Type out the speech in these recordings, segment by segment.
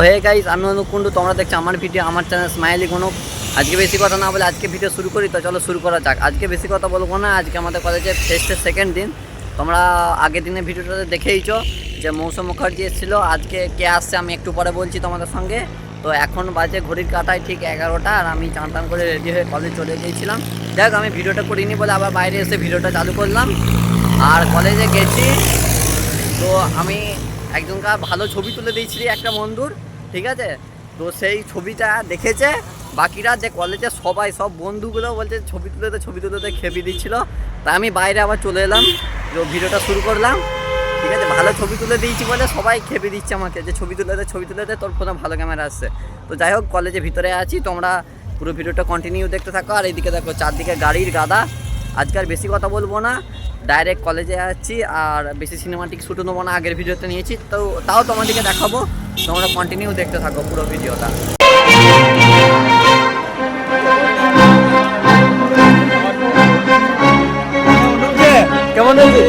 Hey guys, আমি অনুপ কুন্ডু, তোমরা দেখছো আমার ভিডিও, আমার চ্যানেল স্মাইলি অনুপ। আজকে বেশি কথা না বলে আজকে ভিডিও শুরু করি, তো চলো শুরু করা যাক। আজকে বেশি কথা বলবো না, আজকে আমাদের কলেজের ফেস্টের সেকেন্ড দিন। তোমরা আগের দিনের ভিডিওটাতে দেখেইছো যে মৌসুম মুখার্জি এসেছিলো। আজকে কে আসছে আমি একটু পরে বলছি তোমাদের সঙ্গে। তো এখন বাজে ঘড়ির কাঁটায় ঠিক 11টা, আর আমি চান টান করে রেডি হয়ে কলেজ চলে গিয়েছিলাম। যাই হোক, আমি ভিডিওটা করিনি বলে আবার বাইরে এসে ভিডিওটা চালু করলাম। আর কলেজে গেছি, তো আমি একজনকার ভালো ছবি তুলে দিয়েছিলি একটা বন্ধুর, ঠিক আছে। তো সেই ছবিটা দেখেছে বাকিরা, যে কলেজে সবাই, সব বন্ধুগুলো বলছে ছবি তুলে খেপি দিচ্ছিলো। তাই আমি বাইরে আবার চলে এলাম, তো ভিডিওটা শুরু করলাম, ঠিক আছে। ভালো ছবি তুলে দিয়েছি বলে সবাই খেপে দিচ্ছে আমাকে যে ছবি তুলে দে, তোর ফোনে ভালো ক্যামেরা আসছে। তো যাই হোক, কলেজে ভিতরে আছি, তোমরা পুরো ভিডিওটা কন্টিনিউ দেখতে থাকো। আর এইদিকে দেখো চারদিকে গাড়ির গাদা। আজকে আর বেশি কথা বলবো না, ডাইরেক্ট কলেজে যাচ্ছি। আর বেশি সিনেমাটিক শ্যুটও নেবো না, আগের ভিডিওতে নিয়েছি, তো তাও তোমাদেরকে দেখাবো। তোমরা কন্টিনিউ দেখতে থাকো পুরো ভিডিওটা। কেমন হয়েছে?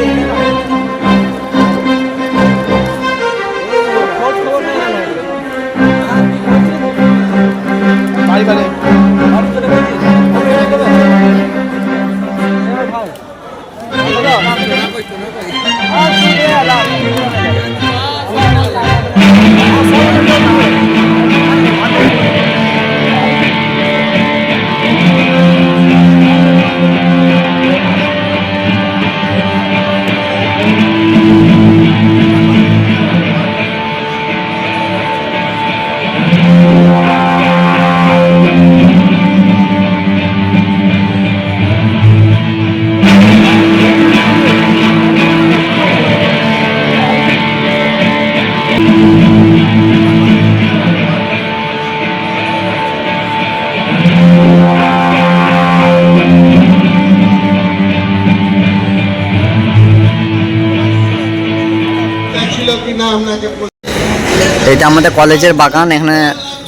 এটা আমাদের কলেজের বাগান, এখানে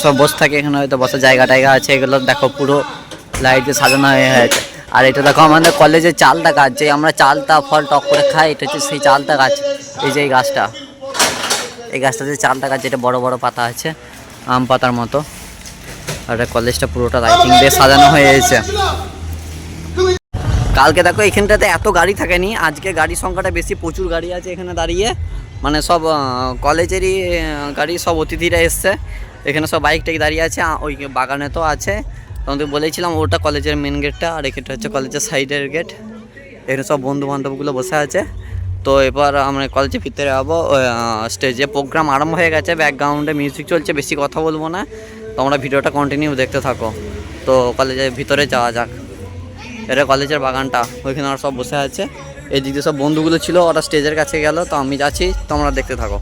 সব বসে থাকে, এখানে হয়তো বসার জায়গা আছে। এগুলো দেখো পুরো লাইট দিয়ে সাজানো হয়ে আছে। আর এটা দেখো আমাদের কলেজের চালতা গাছ, যে আমরা চালতা ফল টক করে খাই, এটা হচ্ছে সেই চালতা গাছ। এই যে এই গাছটা, এই গাছটাতে চালতা গাছ, যেটা বড় বড় পাতা আছে আম পাতার মতো। আর কলেজটা পুরোটা লাইটিং দিয়ে সাজানো হয়ে গেছে। কালকে দেখো এখানটাতে এত গাড়ি থাকেনি, আজকে গাড়ির সংখ্যাটা বেশি, প্রচুর গাড়ি আছে এখানে দাঁড়িয়ে। মানে সব কলেজেরই গাড়ি, সব অতিথিরা এসছে এখানে, সব বাইক টাইক দাঁড়িয়ে আছে। ওই বাগানে তো আছে, তোমাদের বলেছিলাম ওটা কলেজের মেন গেটটা, আর এখানটা হচ্ছে কলেজের সাইডের গেট। এখানে সব বন্ধু বান্ধবগুলো বসে আছে। তো এবার আমরা কলেজের ভিতরে যাবো। স্টেজে প্রোগ্রাম আরম্ভ হয়ে গেছে, ব্যাকগ্রাউন্ডে মিউজিক চলছে, বেশি কথা বলবো না, তোমরা ভিডিওটা কন্টিনিউ দেখতে থাকো। তো কলেজের ভিতরে যাওয়া যাক। এটা কলেজের বাগানটা, ওইখানে ওরা সব বসে আছে। এইদিকে সব বন্ধুগুলো ছিল, ওরা স্টেজের কাছে গেল, তো আমি যাচ্ছি, তোমরা দেখতে থাকো।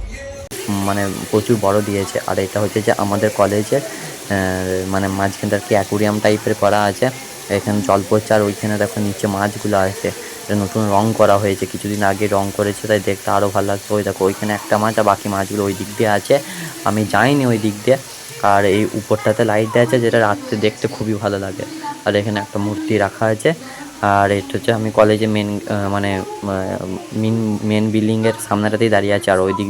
মানে প্রচুর বড় দিয়েছে। আর এটা হচ্ছে যে আমাদের কলেজের মানে মাঝখানটা কি অ্যাকুরিয়াম টাইপের করা আছে, এখানে জল পড়ছে। আর ওইখানে দেখো নিচে মাছগুলো আছে, এটা নতুন রং করা হয়েছে, কিছুদিন আগে রং করেছে, তাই দেখতে আরও ভালো লাগছে। ওই দেখো ওইখানে একটা মাছ, আর বাকি মাছগুলো ওই দিক দিয়ে আছে, আমি যাইনি ওই দিক দিয়ে। আর এই উপরটাতে লাইট দেওয়া আছে, যেটা রাত্রে দেখতে খুবই ভালো লাগে। আর এখানে একটা মূর্তি রাখা আছে। আর এটা হচ্ছে আমি কলেজে মেন বিল্ডিংয়ের সামনেটাতেই দাঁড়িয়ে আছে। আর ওই দিক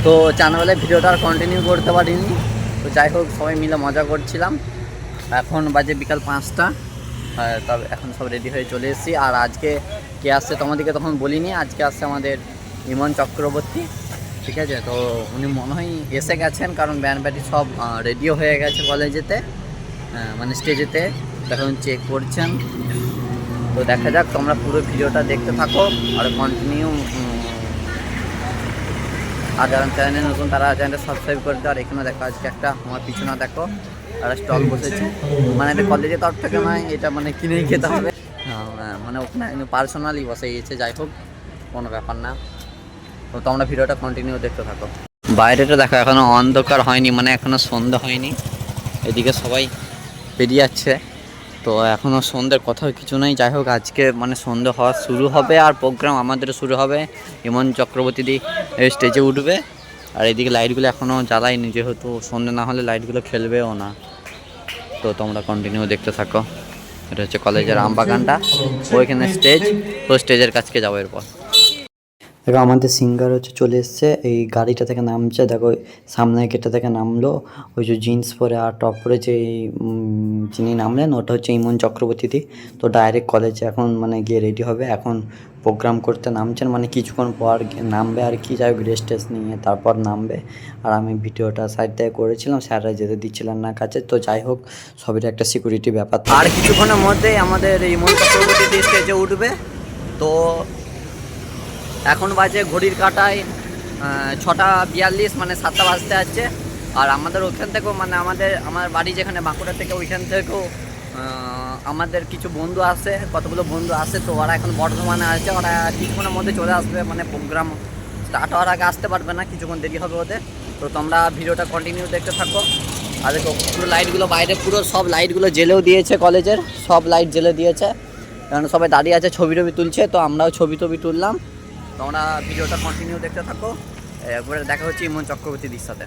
তো চানবেলায় ভিডিওটা আর কন্টিনিউ করতে পারিনি। তো যাই হোক, সবাই মিলে মজা করছিলাম। এখন বাজে বিকাল 5টা, তবে এখন সব রেডি হয়ে চলে এসেছি। আর আজকে কে আসছে তোমাদেরকে তখন বলিনি, আজকে আসছে আমাদের ইমন চক্রবর্তী, ঠিক আছে। তো উনি মনে হয় এসে গেছেন, কারণ ব্যান্ড ব্যাটি সব রেডিও হয়ে গেছে কলেজেতে, মানে স্টেজেতে, এখন চেক করছেন। তো দেখা যাক, তোমরা পুরো ভিডিওটা দেখতে থাকো আর কন্টিনিউ। আর যারা চ্যানেলে নতুন তারা চ্যানেলটা সাবস্ক্রাইব করতে। আর এখানে দেখো আজকে একটা আমার পিছনে দেখো একটা স্টল বসেছে, মানে এটা কলেজের তরফ থেকে নয়, এটা মানে কিনেই খেতে হবে, মানে ওখানে পার্সোনালি বসে গিয়েছে। যাই হোক, কোনো ব্যাপার না। তো তোমরা ভিডিওটা কন্টিনিউ দেখতে থাকো। বাইরেটা দেখো এখনও অন্ধকার হয়নি, মানে এখনও সন্ধ্যা হয়নি, এদিকে সবাই বেরিয়ে যাচ্ছে। তো এখনও সন্ধ্যের কথা কিছু নেই। যাই হোক, আজকে মানে সন্ধ্যে হওয়া শুরু হবে, আর প্রোগ্রাম আমাদের শুরু হবে। ইমন চক্রবর্তী দি স্টেজে উঠবে। আর এইদিকে লাইটগুলো এখনও জ্বালায়নি, যেহেতু সন্ধ্যে না হলে লাইটগুলো খেলবেও না। তো তোমরা কন্টিনিউ দেখতে থাকো। এটা হচ্ছে কলেজের আম বাগানটা, ওইখানে স্টেজ, তো স্টেজের কাছকে যাবো এরপর। দেখো আমাদের সিঙ্গার হচ্ছে চলে এসছে, এই গাড়িটা থেকে নামছে। দেখো সামনের গেটটা থেকে নামলো, ওই যে জিন্স পরে আর টপ পরে যে যিনি নামলেন ওটা হচ্ছে ইমন চক্রবর্তী। তো ডাইরেক্ট কলেজে এখন মানে গিয়ে রেডি হবে, এখন প্রোগ্রাম করতে নামছেন, মানে কিছুক্ষণ পর নামবে আর কি, যাই হোক রেস্ট টেস্ট নিয়ে তারপর নামবে। আর আমি ভিডিওটা সাইড থেকে করেছিলাম, স্যাররা যেতে দিচ্ছিলেন না কাছে, তো যাই হোক সবের একটা সিকিউরিটি ব্যাপার। আর কিছুক্ষণের মধ্যেই আমাদের ইমন চক্রবর্তী স্টেজে উঠবে। তো এখন বাজে ঘড়ির কাঁটায় 6:42, মানে 7টা বাজতে যাচ্ছে। আর আমাদের ওইখান থেকেও মানে আমার বাড়ি যেখানে বাঁকুড়া থেকে, ওইখান থেকেও আমাদের কিছু বন্ধু আছে, কতগুলো বন্ধু আছে। তো ওরা এখন বর্ধমানে আছে, ওরা কিছুক্ষণের মধ্যে চলে আসবে, মানে প্রোগ্রাম স্টার্ট হওয়ার আগে আসতে পারবে না, কিছুক্ষণ দেরি হবে ওদের। তো তোমরা ভিডিওটা কন্টিনিউ দেখতে থাকো। আর দেখো পুরো লাইটগুলো বাইরে, পুরো সব লাইটগুলো জ্বেলেও দিয়েছে, কলেজের সব লাইট জ্বেলে দিয়েছে, কারণ সবাই দাঁড়িয়ে আছে ছবি টবি তুলছে। তো আমরাও ছবি টবি তুললাম। তোমরা ভিডিওটা কন্টিনিউ দেখতে থাকো, একবারে দেখা হচ্ছে ইমন চক্রবর্তীর সাথে।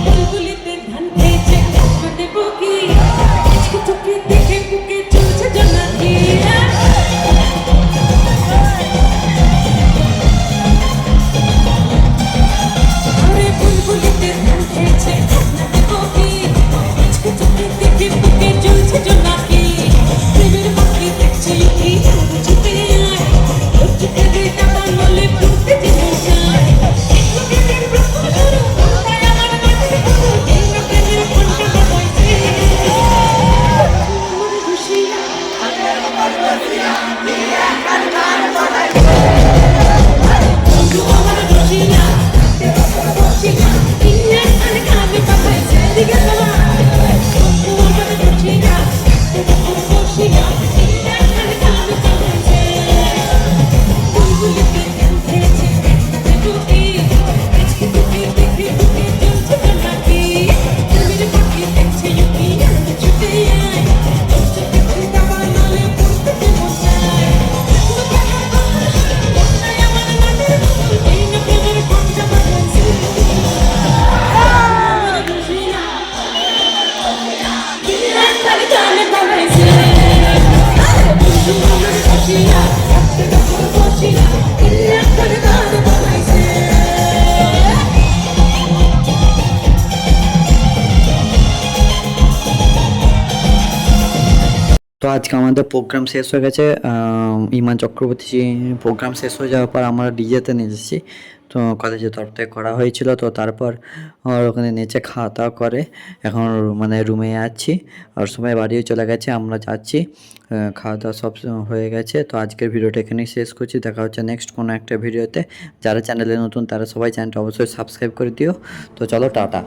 বুলবুলিতে ধান খেয়েছে কাশবনে বুকি চোখে দেখে বুকে চলছে জোনাকি আরে বুলবুলিতে ধান খেয়েছে কাশবনে বুকি চোখে দেখে বুকে চলছে জোনাকি প্রেমের বাকি দেখছে কি ছুটে আয় তোর চোখে দেখা বলে ফুটতে যেতে চায় প্রেমের প্রথম শুরু তাই আমার মাঝে এই প্রেমের ফোনটা বাজছে আমার খুশিয়া বন্ধু আমার খুশিয়া খুশিয়া ইন্না কানে কানে বাজাইছে দিকে চলা বন্ধু আমার খুশিয়া খুশিয়া ইন্না কানে কানে বাজাইছে বুলবুলিতে গান খেয়েছে কানে বুকি আজকে বুকে দেখে বুকে চলছে জোনাকি প্রেমের বাকি দেখছে ইউকি আমি ছুটে আয় তোর চোখে দেখা বলে ফুটতে যেতে চায় তো আজকে আমাদের প্রোগ্রাম শেষ হয়ে গেছে। ইমান চক্রবর্তী প্রোগ্রাম শেষ হয়ে যাওয়ার পর আমরা ডিজেতে নেচেছি। তো কলেজের তরফ থেকে করা হয়েছিল। তো তারপর ওখানে নেচে খাওয়া দাওয়া করে এখন মানে রুমে যাচ্ছি, আর সবাই বাড়িও চলে গেছে, আমরা যাচ্ছি। খাওয়া দাওয়া সব হয়ে গেছে। তো আজকের ভিডিওটা এখানেই শেষ করছি। দেখা হচ্ছে নেক্সট কোনো একটা ভিডিওতে। যারা চ্যানেলে নতুন তারা সবাই চ্যানেলটা অবশ্যই সাবস্ক্রাইব করে দিও। তো চলো টাটা।